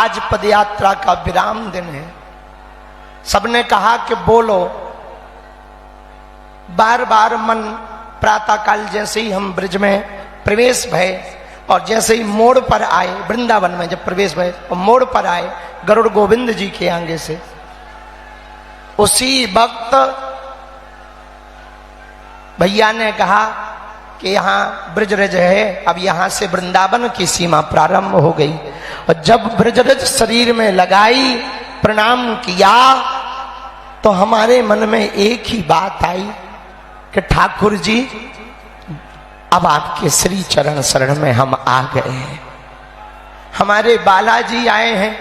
आज पदयात्रा का विराम दिन है। सबने कहा कि बोलो। बार बार मन प्रातःकाल जैसे ही हम ब्रिज में प्रवेश भय और जैसे ही मोड़ पर आए, वृंदावन में जब प्रवेश भय और मोड़ पर आए गरुड़ गोविंद जी के आगे से, उसी वक्त भैया ने कहा कि यहाँ ब्रजरज है, अब यहाँ से वृंदावन की सीमा प्रारंभ हो गई। और जब ब्रजरज शरीर में लगाई, प्रणाम किया, तो हमारे मन में एक ही बात आई कि ठाकुर जी अब आपके श्री चरण शरण में हम आ गए हैं। हमारे बालाजी आए हैं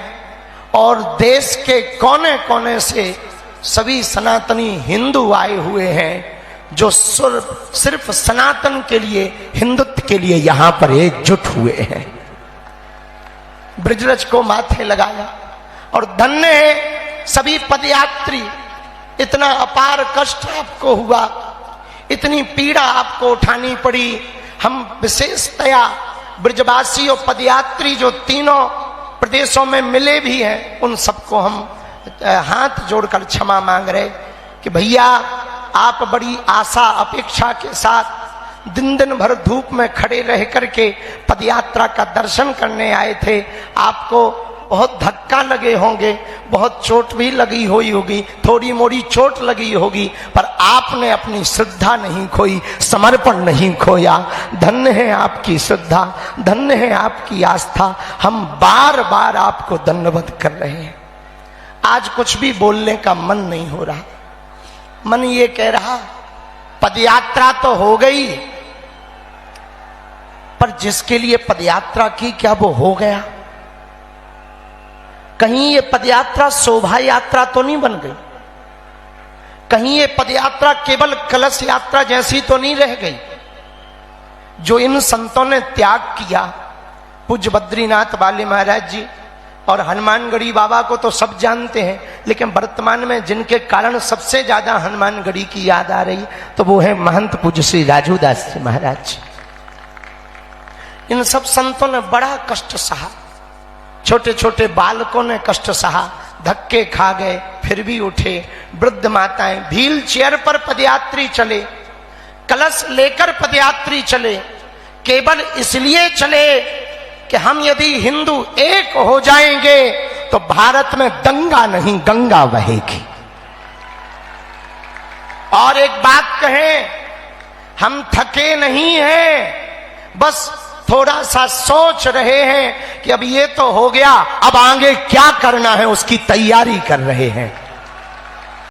और देश के कोने कोने से सभी सनातनी हिंदू आए हुए हैं जो सिर्फ सनातन के लिए, हिंदुत्व के लिए यहां पर एकजुट हुए हैं। ब्रजरज को माथे लगाया और धन्य है सभी पदयात्री। इतना अपार कष्ट आपको हुआ, इतनी पीड़ा आपको उठानी पड़ी। हम विशेषतया ब्रजवासी और पदयात्री जो तीनों प्रदेशों में मिले भी हैं, उन सबको हम हाथ जोड़कर क्षमा मांग रहे कि भैया आप बड़ी आशा अपेक्षा के साथ दिन दिन भर धूप में खड़े रह करके पदयात्रा का दर्शन करने आए थे। आपको बहुत धक्का लगे होंगे, बहुत चोट भी लगी हुई होगी, थोड़ी मोड़ी चोट लगी होगी, पर आपने अपनी श्रद्धा नहीं खोई, समर्पण नहीं खोया। धन्य है आपकी श्रद्धा, धन्य है आपकी आस्था। हम बार बार आपको दंडवत कर रहे हैं। आज कुछ भी बोलने का मन नहीं हो रहा। मन ये कह रहा पदयात्रा तो हो गई, पर जिसके लिए पदयात्रा की क्या वो हो गया? कहीं ये पदयात्रा शोभा यात्रा तो नहीं बन गई? कहीं ये पदयात्रा केवल कलश यात्रा जैसी तो नहीं रह गई? जो इन संतों ने त्याग किया, पूज्य बद्रीनाथ बाली महाराज जी और हनुमानगढ़ी बाबा को तो सब जानते हैं, लेकिन वर्तमान में जिनके कारण सबसे ज्यादा हनुमानगढ़ी की याद आ रही तो वो है महंत पूज्य श्री राजूदास जी महाराज। इन सब संतों ने बड़ा कष्ट सहा, छोटे छोटे बालकों ने कष्ट सहा, धक्के खा गए फिर भी उठे। वृद्ध माताएं व्हील चेयर पर पदयात्री चले, कलश लेकर पदयात्री चले, केवल इसलिए चले कि हम यदि हिंदू एक हो जाएंगे तो भारत में दंगा नहीं गंगा बहेगी। और एक बात कहें, हम थके नहीं हैं, बस थोड़ा सा सोच रहे हैं कि अब ये तो हो गया, अब आगे क्या करना है उसकी तैयारी कर रहे हैं।